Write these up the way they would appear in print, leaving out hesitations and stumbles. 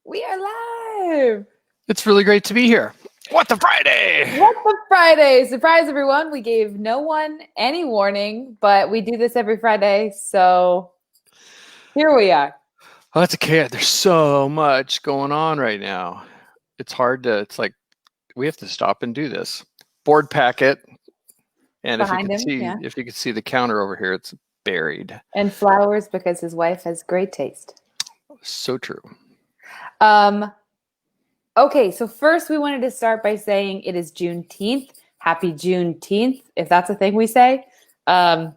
We are live. It's really great to be here. What the Friday? What the Friday? Surprise, everyone. We gave no one any warning, but we do this every Friday. So here we are. Oh, that's okay. There's so much going on right now. It's like we have to stop and do this. Board packet. And if you could see the counter over here, it's buried. And flowers because his wife has great taste. So true. Okay, so first we wanted to start by saying it is Juneteenth. Happy Juneteenth, if that's a thing we say. We're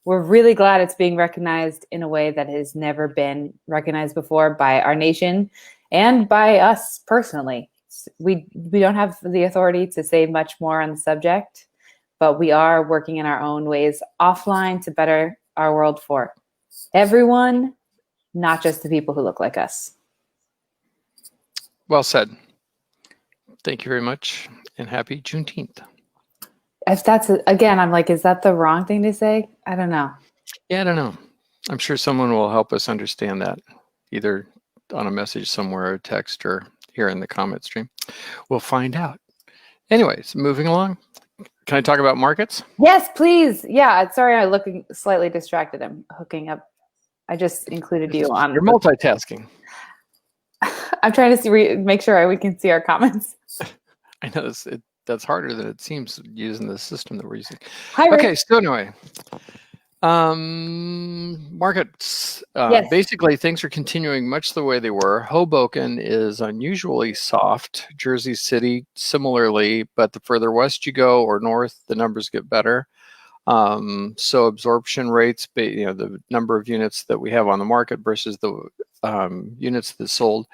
really glad it's being recognized in a way that has never been recognized before by our nation and by us personally. We don't have the authority to say much more on the subject, but we are working in our own ways offline to better our world for everyone, not just the people who look like us. Well said. Thank you very much, and happy Juneteenth. If that's again, I'm like, is that the wrong thing to say? I don't know. Yeah, I don't know. I'm sure someone will help us understand that, either on a message somewhere, or text, or here in the comment stream. We'll find out. Anyways, moving along. Can I talk about markets? Yes, please. Yeah, sorry, I'm looking slightly distracted. I'm hooking up. I just included you on. You're multitasking. I'm trying to make sure we can see our comments. I know that's harder than it seems using the system that we're using. Hi, Rick. Okay, so anyway, markets. Yes. Basically, things are continuing much the way they were. Hoboken is unusually soft. Jersey City, similarly, but the further west you go or north, the numbers get better. So absorption rates, the number of units that we have on the market versus the units that sold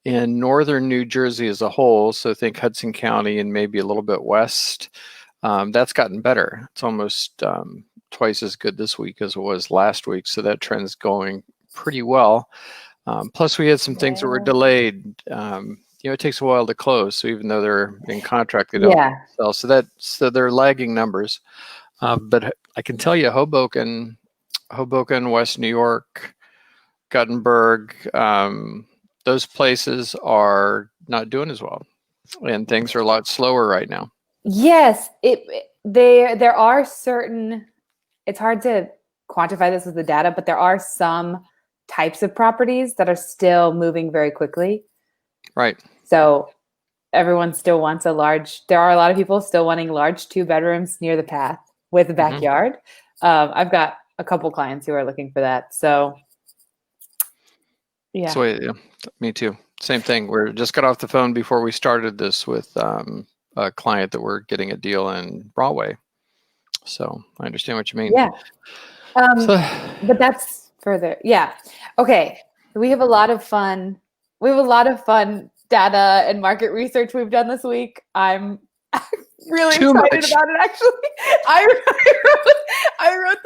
in northern New Jersey as a whole, so think Hudson County and maybe a little bit west, that's gotten better. It's almost twice as good this week as it was last week, so that trend's going pretty well. Plus, we had some things that were delayed. It takes a while to close, so even though they're in contract, they don't sell. So they're lagging numbers. But I can tell you, Hoboken, West New York, Guttenberg, those places are not doing as well, and things are a lot slower right now. Yes, there are certain. It's hard to quantify this with the data, but there are some types of properties that are still moving very quickly. Right. So everyone still wants there are a lot of people still wanting large 2 bedrooms near the path with a backyard. I've got a couple clients who are looking for that. So yeah. So yeah, me too. Same thing. We just got off the phone before we started this with a client that we're getting a deal in Broadway. So I understand what you mean. Yeah. But that's further. Yeah. Okay. We have a lot of fun. We have a lot of fun data and market research we've done this week. I'm really excited about it. Actually, I wrote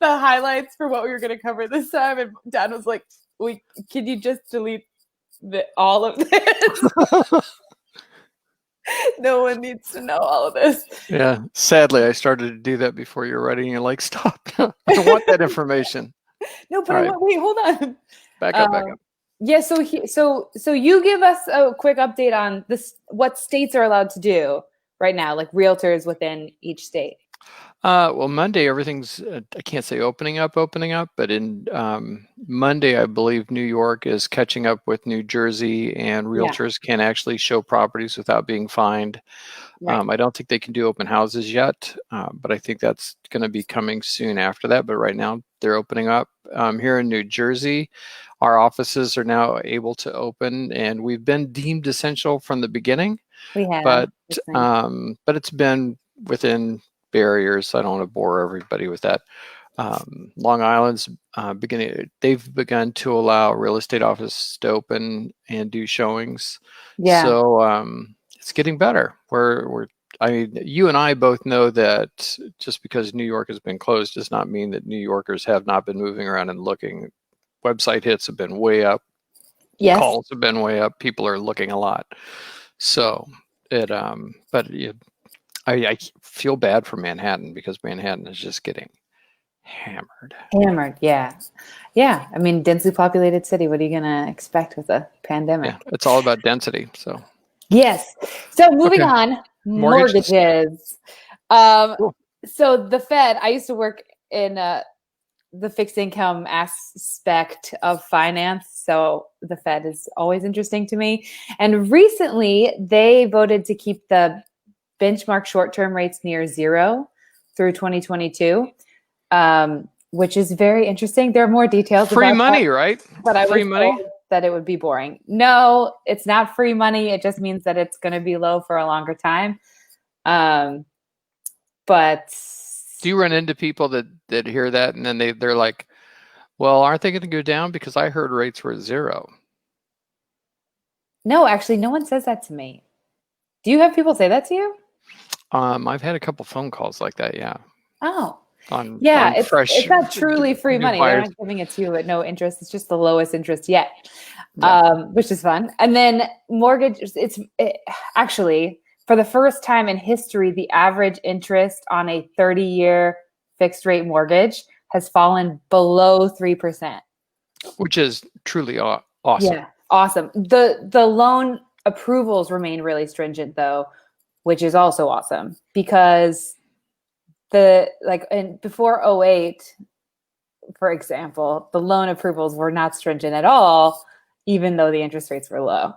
the highlights for what we were going to cover this time, and Dan was like, "Can you just delete all of this? No one needs to know all of this." Yeah, sadly, I started to do that before you were ready, and you're like, "Stop! I don't want that information." No, but wait, hold on. Back up. Yeah, so you give us a quick update on this. What states are allowed to do right now, like realtors within each state? Well, Monday, everything's, I can't say opening up, but in Monday, I believe New York is catching up with New Jersey, and realtors can actually show properties without being fined. Right. I don't think they can do open houses yet, but I think that's going to be coming soon after that. But right now, they're opening up. Here in New Jersey, our offices are now able to open, and we've been deemed essential from the beginning. We have. But it's been within barriers. I don't want to bore everybody with that. Long Island's they've begun to allow real estate offices to open and do showings. Yeah. So it's getting better. You and I both know that just because New York has been closed does not mean that New Yorkers have not been moving around and looking. Website hits have been way up. Yes. Calls have been way up. People are looking a lot. So I feel bad for Manhattan because Manhattan is just getting hammered. Hammered, yeah. Yeah, I mean, densely populated city. What are you going to expect with a pandemic? Yeah, it's all about density. So Yes. So moving okay, on, mortgages. mortgages. Um, Cool. so the Fed, I used to work in the fixed income aspect of finance. So the Fed is always interesting to me. And recently they voted to keep the benchmark short-term rates near zero through 2022, which is very interesting. There are more details Free about money, that, right? but I Free was money. told that it would be boring. No, it's not free money. It just means that it's going to be low for a longer time. But Do you run into people that hear that and then they're like, well, aren't they going to go down because I heard rates were at zero? no, actually, no one says that to me. Do you have people say that to you? I've had a couple phone calls like that. Yeah, Oh, on yeah. fresh It's not truly free new money. They're buyers. not giving it to you at no interest. It's just the lowest interest yet, Yeah. which is fun. And then mortgage. Actually, for the first time in history, the average interest on a 30-year fixed rate mortgage has fallen below 3%. Which is truly awesome. Yeah, awesome. The loan approvals remain really stringent though, which is also awesome because before '08, for example, the loan approvals were not stringent at all, even though the interest rates were low.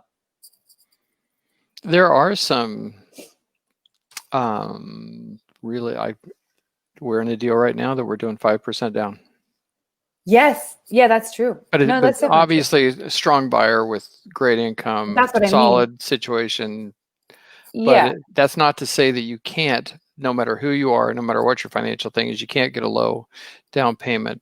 There are some really we're in a deal right now that we're doing 5% down. Yes, yeah, that's true. But No, that's definitely obviously a strong buyer with great income, That's what I mean. solid situation. Yeah. But that's not to say that you can't, no matter who you are, no matter what your financial thing is, you can't get a low down payment.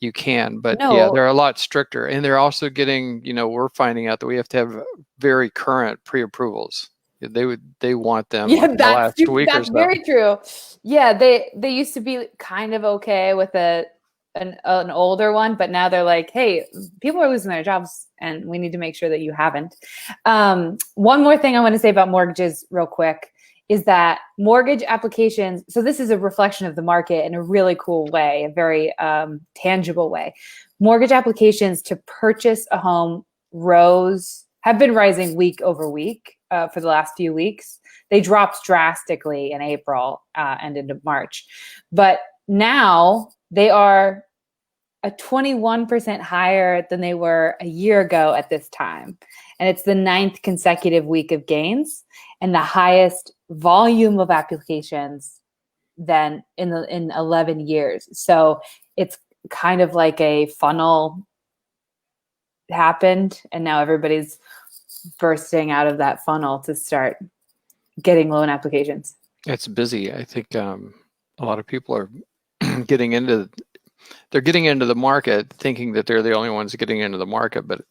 You can, but yeah, No. they're a lot stricter. And they're also getting, we're finding out that we have to have very current pre-approvals. They want them Yeah, like in the last week or that's so. very true. Yeah, they used to be kind of okay with an older one, but now they're like, hey, people are losing their jobs and we need to make sure that you haven't. One more thing I want to say about mortgages real quick is that mortgage applications, so this is a reflection of the market in a really cool way, a very tangible way. Mortgage applications to purchase a home have been rising week over week for the last few weeks. They dropped drastically in April and into March. But now they are a 21% higher than they were a year ago at this time. And it's the 9th consecutive week of gains and the highest volume of applications than in 11 years. So it's kind of like a funnel happened and now everybody's bursting out of that funnel to start getting loan applications. It's busy. I think a lot of people are getting into the market thinking that they're the only ones getting into the market, but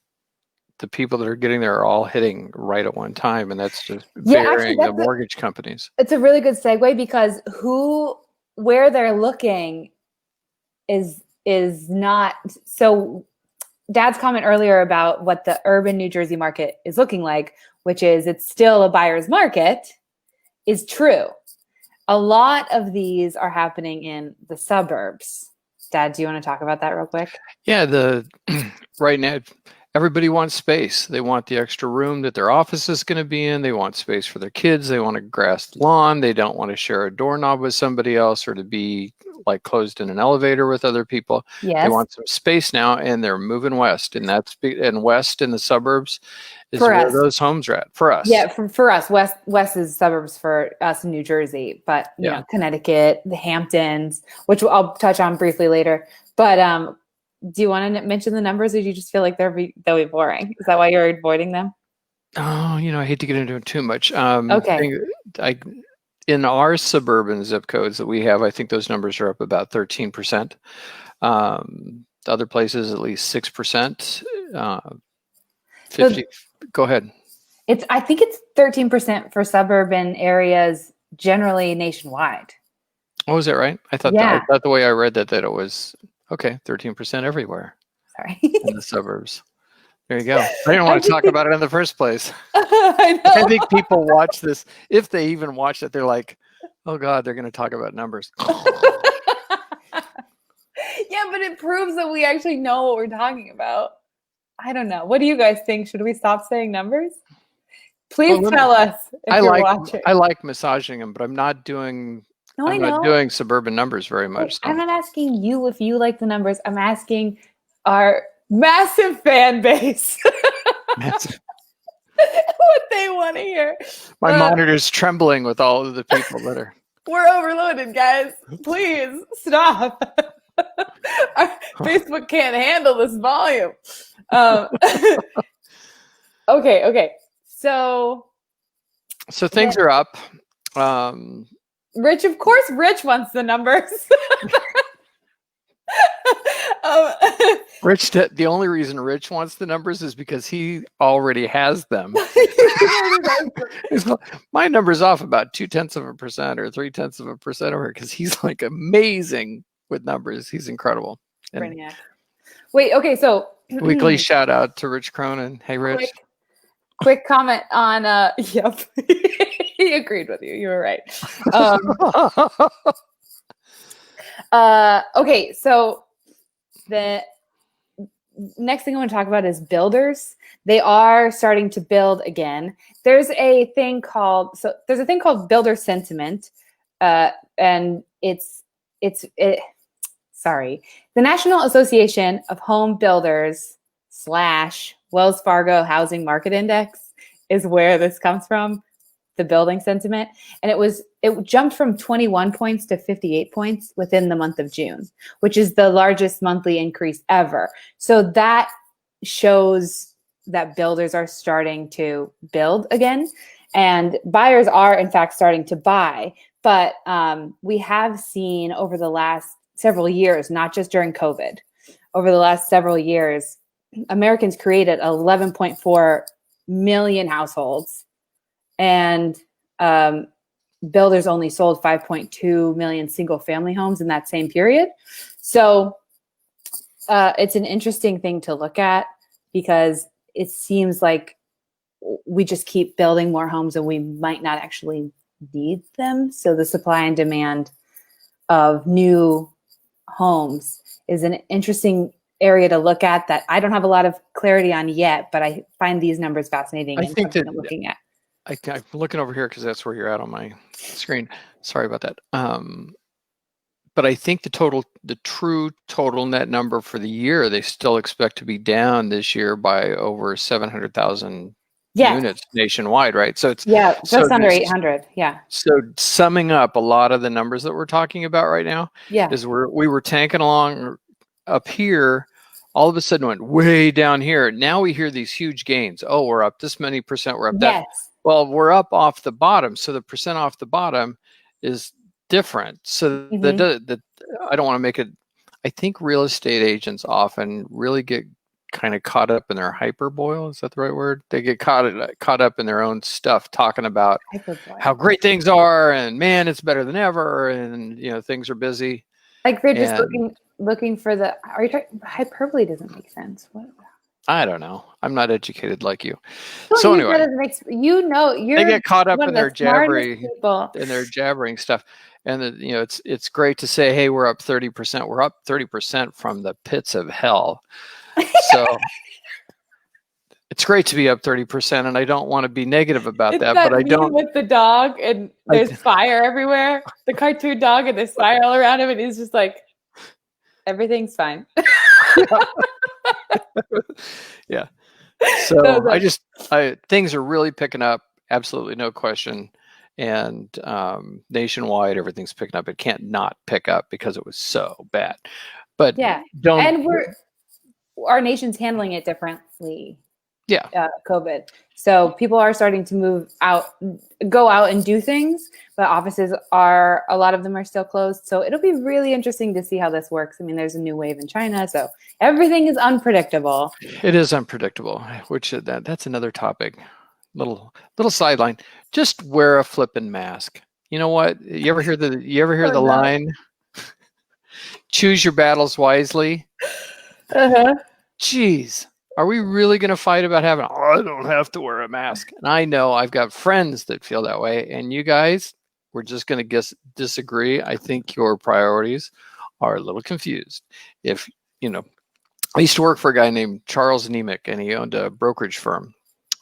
the people that are getting there are all hitting right at one time, and that's just varying the mortgage companies. It's a really good segue because where they're looking is not so. Dad's comment earlier about what the urban New Jersey market is looking like, which is it's still a buyer's market, is true. A lot of these are happening in the suburbs. Dad, do you want to talk about that real quick? Yeah, right now, everybody wants space. They want the extra room that their office is going to be in. They want space for their kids. They want a grassed lawn. They don't want to share a doorknob with somebody else or to be like closed in an elevator with other people. Yes. They want some space now, and they're moving west. And west in the suburbs is where those homes are at for us. Yeah, for us, west is suburbs for us in New Jersey, but you know, Connecticut, the Hamptons, which I'll touch on briefly later. But do you want to mention the numbers, or do you just feel like they'll be boring? Is that why you're avoiding them? Oh, I hate to get into it too much. Okay. In our suburban zip codes that we have, I think those numbers are up about 13%. Other places, at least 6%. 50. Go ahead. I think it's 13% for suburban areas generally nationwide. Oh, is that right? I thought the way I read that it was 13% everywhere. Sorry. In the suburbs. There you go. I didn't want to talk about it in the first place. I know. I think people watch this. If they even watch it, they're like, oh God, they're going to talk about numbers. Yeah, but it proves that we actually know what we're talking about. I don't know. What do you guys think? Should we stop saying numbers? Please tell us if you're watching. I like massaging them, but I'm not doing suburban numbers very much. So. I'm not asking you if you like the numbers. I'm asking our massive fan base what they want to hear. My monitor's trembling with all of the people that are. We're overloaded, guys. Please stop. Facebook can't handle this volume. Okay. So things are up. Rich, of course, Rich wants the numbers. Rich, the only reason Rich wants the numbers is because he already has them. My number's off about 0.2% or 0.3% over because he's like amazing with numbers. He's incredible. Wait, okay, so weekly shout out to Rich Cronin. Hey, Rich. Quick comment on yep. He agreed with you. You were right. Okay, so the next thing I want to talk about is builders. They are starting to build again. There's a thing called builder sentiment, and the National Association of Home Builders / Wells Fargo Housing Market Index is where this comes from, the building sentiment. And it jumped from 21 points to 58 points within the month of June, which is the largest monthly increase ever. So that shows that builders are starting to build again, and buyers are in fact starting to buy. But we have seen over the last several years, not just during COVID, over the last several years, Americans created 11.4 million households, and builders only sold 5.2 million single family homes in that same period. So it's an interesting thing to look at, because it seems like we just keep building more homes and we might not actually need them. So the supply and demand of new homes is an interesting area to look at that I don't have a lot of clarity on yet, but I find these numbers fascinating. I think that I'm looking at. I'm looking over here because that's where you're at on my screen. Sorry about that. But I think the true total net number for the year, they still expect to be down this year by over 700,000 units nationwide, right? So it's just under 800. Yeah. So summing up a lot of the numbers that we're talking about right now, is we were tanking along up here, all of a sudden went way down here. Now we hear these huge gains. Oh, we're up this many percent. We're up that. Well, we're up off the bottom, so the percent off the bottom is different. So I don't want to make it. I think real estate agents often really get kind of caught up in their hyperboil. Is that the right word? They get caught up in their own stuff, talking about how great things are, and man, it's better than ever, and things are busy. Like they're just looking for the. Are you talking hyperbole? Doesn't make sense. What? I don't know. I'm not educated like you. So anyway, they get caught up in their jabbering stuff, and it's great to say, hey, we're up 30%. We're up 30% from the pits of hell. So it's great to be up 30%, and I don't want to be negative about that, but I don't. With the dog, and there's fire everywhere. The cartoon dog, and there's fire all around him, and he's just like, everything's fine. Yeah. So things are really picking up. Absolutely no question. And nationwide, everything's picking up. It can't not pick up because it was so bad. But our nation's handling it differently. Yeah. COVID. So people are starting to go out and do things, but offices a lot of them are still closed. So it'll be really interesting to see how this works. I mean, there's a new wave in China, so everything is unpredictable. It is unpredictable, which that's another topic. Little sideline. Just wear a flippin' mask. You know what? You ever hear the line? Choose your battles wisely. Jeez. Are we really going to fight about I don't have to wear a mask? And I know I've got friends that feel that way. And you guys, we're just going to disagree. I think your priorities are a little confused. If, I used to work for a guy named Charles Nemec, and he owned a brokerage firm.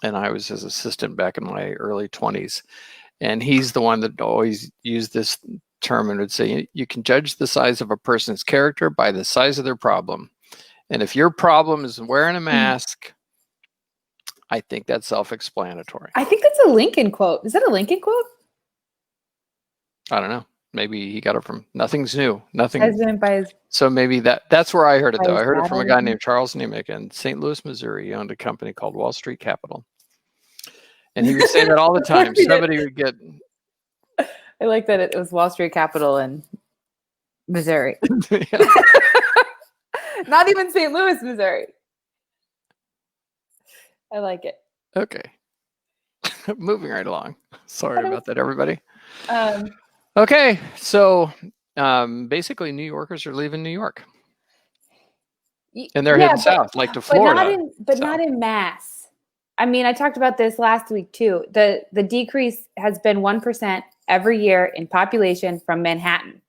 And I was his assistant back in my early 20s. And he's the one that always used this term and would say, you can judge the size of a person's character by the size of their problem. And if your problem is wearing a mask, I think that's self-explanatory. I think that's a Lincoln quote. Is that a Lincoln quote? I don't know. Maybe he got it from Nothing's New. President by his, So maybe that's where I heard it, by though. his I heard it dad, from I a guy think. named Charles Nemec in St. Louis, Missouri. He owned a company called Wall Street Capital. And he would say that all the time. Somebody would get... I like that it was Wall Street Capital in Missouri. Yeah. Not even St. Louis, Missouri. I like it. Okay. Moving right along. Sorry about that, everybody. Um, Okay. So basically, New Yorkers are leaving New York. And they're heading south, like to Florida. But not in mass. I mean, I talked about this last week too. The decrease has been 1% every year in population from Manhattan.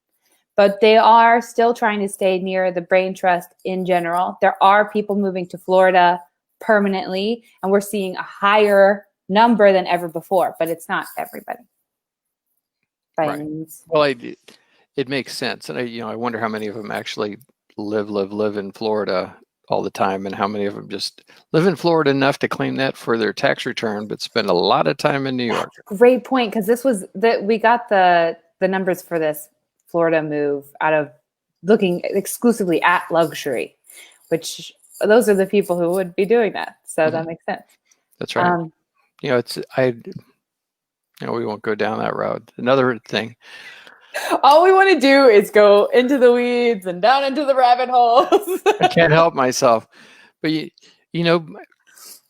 But they are still trying to stay near the brain trust in general. There are people moving to Florida permanently, and we're seeing a higher number than ever before, but it's not everybody. By any means. Well, it makes sense. And I wonder how many of them actually live in Florida all the time, and how many of them just live in Florida enough to claim that for their tax return, but spend a lot of time in New York. Great point, because this was we got the numbers for this Florida move out of looking exclusively at luxury, which those are the people who would be doing that. So that makes sense. That's right. We won't go down that road. Another thing. All we want to do is go into the weeds and down into the rabbit holes. I can't help myself. But,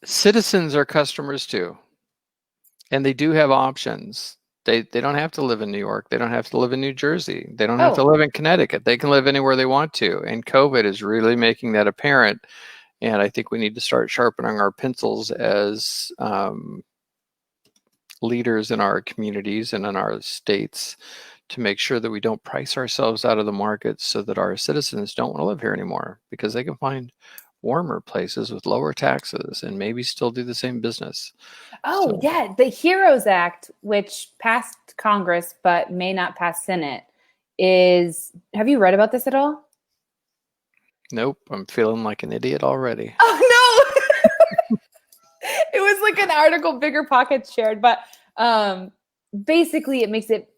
citizens are customers too. And they do have options. They don't have to live in New York. They don't have to live in New Jersey. They don't have to live in Connecticut. They can live anywhere they want to. And COVID is really making that apparent. And I think we need to start sharpening our pencils as leaders in our communities and in our states to make sure that we don't price ourselves out of the market so that our citizens don't want to live here anymore, because they can find warmer places with lower taxes and maybe still do the same business. Yeah. The HEROES Act, which passed Congress but may not pass Senate, have you read about this at all? Nope. I'm feeling like an idiot already. Oh, no. It was like an article Bigger Pockets shared, but basically it makes it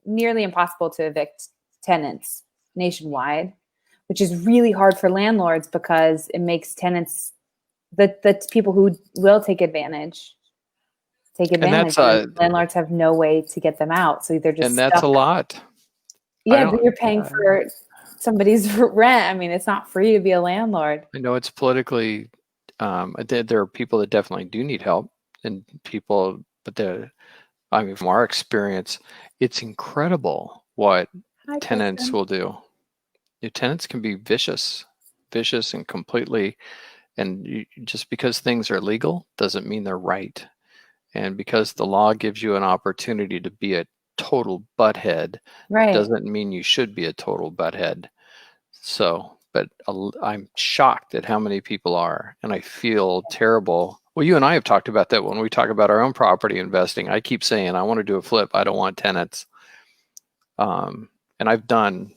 nearly impossible to evict tenants nationwide, which is really hard for landlords because it makes tenants, the people who will take advantage. And landlords have no way to get them out, so they're just and that's stuck. A lot. Yeah, but you're paying for somebody's rent. I mean, it's not free to be a landlord. I know it's politically. There are people that definitely do need help, and people, but from our experience, it's incredible what tenants will do. Your tenants can be vicious and completely, and just because things are legal doesn't mean they're right. And because the law gives you an opportunity to be a total butthead, doesn't mean you should be a total butthead. So, but I'm shocked at how many people are, and I feel terrible. Well, you and I have talked about that when we talk about our own property investing. I keep saying, I want to do a flip. I don't want tenants. And I've done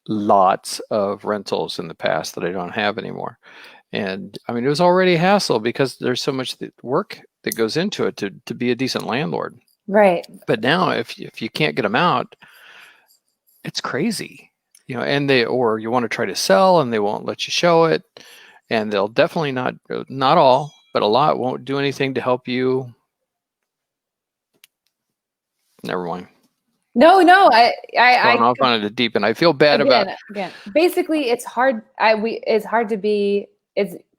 lots of rentals in the past that I don't have anymore. And I mean, it was already a hassle because there's so much work that goes into it to be a decent landlord. Right. But now if you can't get them out, it's crazy. And or you want to try to sell and they won't let you show it. And they'll definitely not all, but a lot won't do anything to help you. Never mind. No, I off on a deep, and I feel bad about. Again, basically, it's hard. It's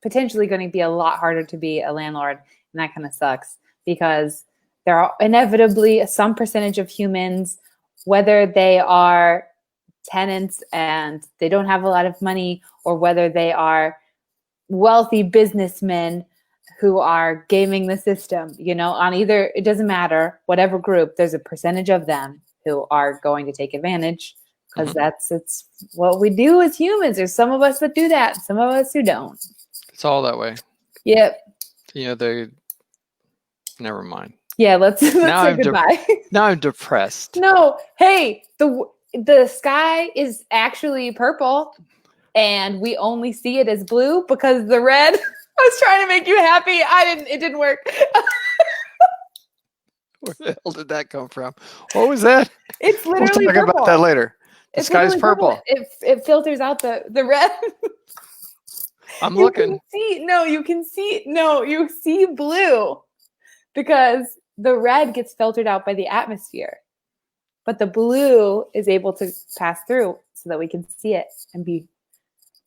potentially going to be a lot harder to be a landlord, and that kind of sucks because there are inevitably some percentage of humans, whether they are tenants and they don't have a lot of money, or whether they are wealthy businessmen who are gaming the system. On either, it doesn't matter, whatever group, there's a percentage of them who are going to take advantage because it's what we do as humans. There's some of us that do that, some of us who don't. It's all that way. Yep. Never mind. Yeah, let's say goodbye. Now I'm depressed. No, hey, the sky is actually purple, and we only see it as blue because the red. I was trying to make you happy. It didn't work. Where the hell did that come from? What was that? It's literally we'll talk purple. about that later. The sky's purple. It filters out the red. I'm looking. You see blue because the red gets filtered out by the atmosphere, but the blue is able to pass through so that we can see it and be.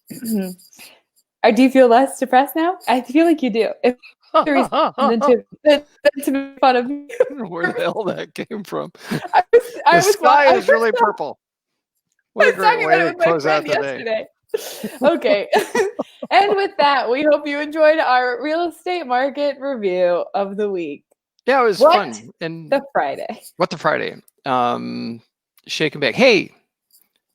Do you feel less depressed now? I feel like you do. If there is to make fun of me. Where the hell that came from? The sky is really purple. What a great way to close out the day. Okay. And with that, we hope you enjoyed our real estate market review of the week. Yeah, it was fun. And the Friday. Shake and bake. Hey,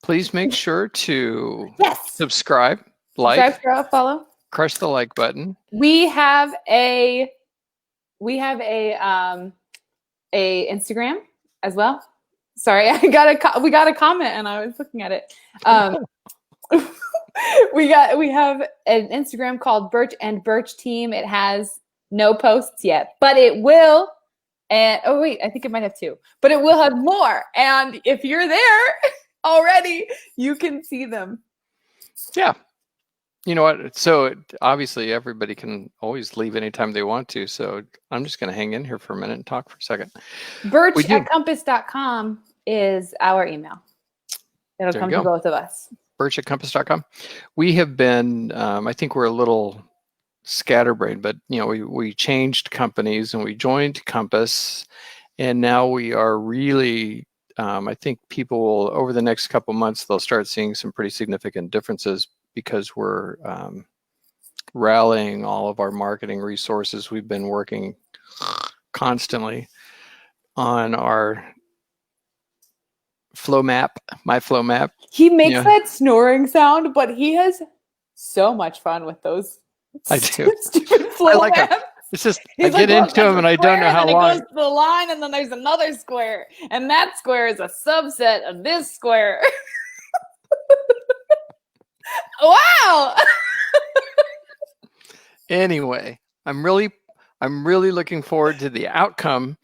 please make sure to subscribe, like, follow, crush the like button. We have a Instagram as well. Sorry, we got a comment and I was looking at it. We have an Instagram called Burch and Burch Team. It has no posts yet, but it will. And I think it might have 2, but it will have more. And if you're there already, you can see them. Yeah. You know what? So obviously everybody can always leave anytime they want to. So I'm just going to hang in here for a minute and talk for a second. Burch@compass.com is our email. It'll come to both of us. Burch@compass.com. We have been, I think we're a little scatterbrained, but we changed companies and we joined Compass, and now we are really, I think people will, over the next couple months, they'll start seeing some pretty significant differences because we're rallying all of our marketing resources. We've been working constantly on our flow map, my flow map. He makes that snoring sound, but he has so much fun with those. I do. Stupid flow I like map. it. It's just I get into them and I don't know how long. It goes to the line, and then there's another square, and that square is a subset of this square. Wow. Anyway, I'm really looking forward to the outcome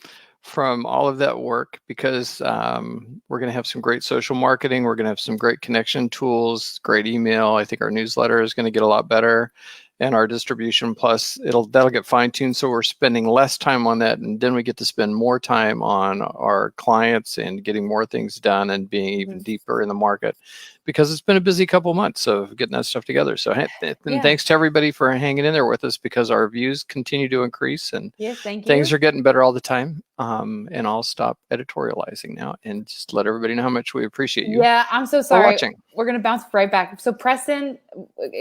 from all of that work because we're going to have some great social marketing. We're going to have some great connection tools, great email. I think our newsletter is going to get a lot better, and our distribution plus that'll get fine-tuned. So we're spending less time on that, and then we get to spend more time on our clients and getting more things done and being even deeper in the market, because it's been a busy couple of months of getting that stuff together. So thanks to everybody for hanging in there with us, because our views continue to increase and things are getting better all the time. And I'll stop editorializing now and just let everybody know how much we appreciate you. Yeah, I'm so sorry. Watching. We're going to bounce right back. So Preston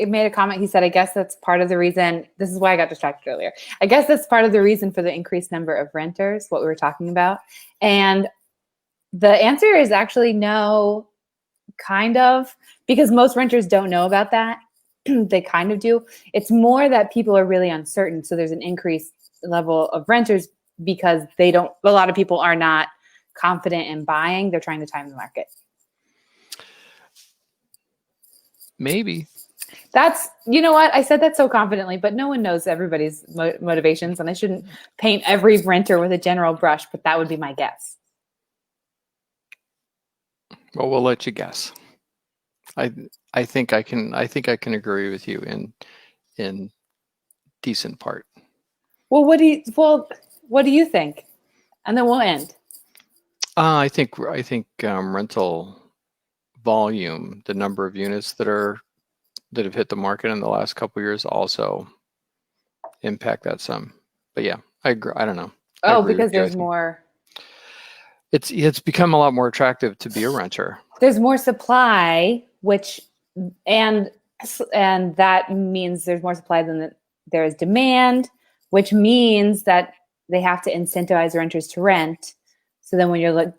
made a comment. He said, I guess that's part of the reason. This is why I got distracted earlier. I guess that's part of the reason for the increased number of renters, what we were talking about. And the answer is actually no, kind of, because most renters don't know about that. They kind of do. It's more that people are really uncertain. So there's an increased level of renters because a lot of people are not confident in buying. They're trying to time the market. Maybe. You know what? I said that so confidently, but no one knows everybody's motivations, and I shouldn't paint every renter with a general brush, but that would be my guess. Well, we'll let you guess. I think I can agree with you in decent part. Well, what do you think? And then we'll end. I think rental volume, the number of units that have hit the market in the last couple of years, also impact that some. But yeah, I agree. I don't know. Oh, because there's more. It's become a lot more attractive to be a renter. There's more supply, and that means there's more supply than there is demand, which means that they have to incentivize renters to rent. So then when you're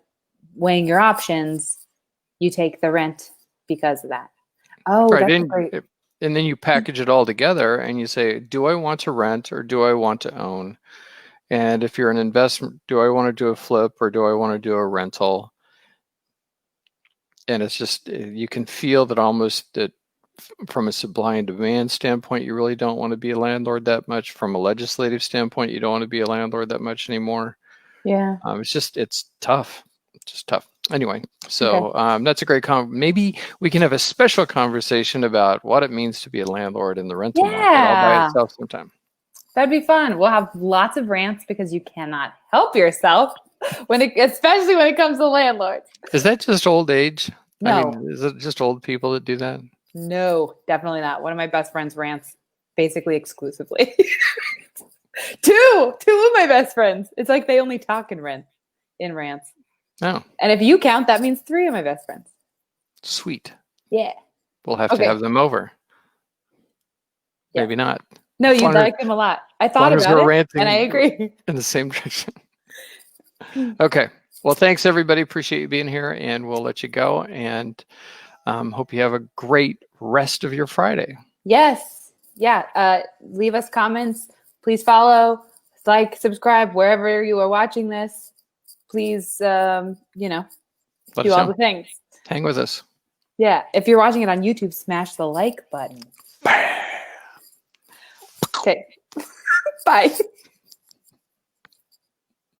weighing your options, you take the rent because of that. Oh, Right. that's great. And then you package it all together and you say, do I want to rent or do I want to own? And if you're an investment, do I want to do a flip or do I want to do a rental? And it's just, you can feel that almost that from a supply and demand standpoint, you really don't want to be a landlord that much. From a legislative standpoint, you don't want to be a landlord that much anymore. Yeah. It's tough. It's just tough. Anyway, so that's a great maybe we can have a special conversation about what it means to be a landlord in the rental market all by itself sometime. That'd be fun. We'll have lots of rants because you cannot help yourself especially when it comes to landlords. Is that just old age? No. I mean, is it just old people that do that? No, definitely not. One of my best friends rants basically exclusively. Two of my best friends. It's like they only talk in rants. Oh. And if you count, that means 3 of my best friends. Sweet. Yeah. We'll have to have them over. Yeah. Maybe not. No, you'd like them a lot. I thought about it, and I agree. In the same direction. Okay. Well, thanks, everybody. Appreciate you being here, and we'll let you go. And hope you have a great rest of your Friday. Yes. Yeah. Leave us comments. Please follow, like, subscribe wherever you are watching this. Please, do all the things. Hang with us. Yeah. If you're watching it on YouTube, smash the like button. Okay. Bye.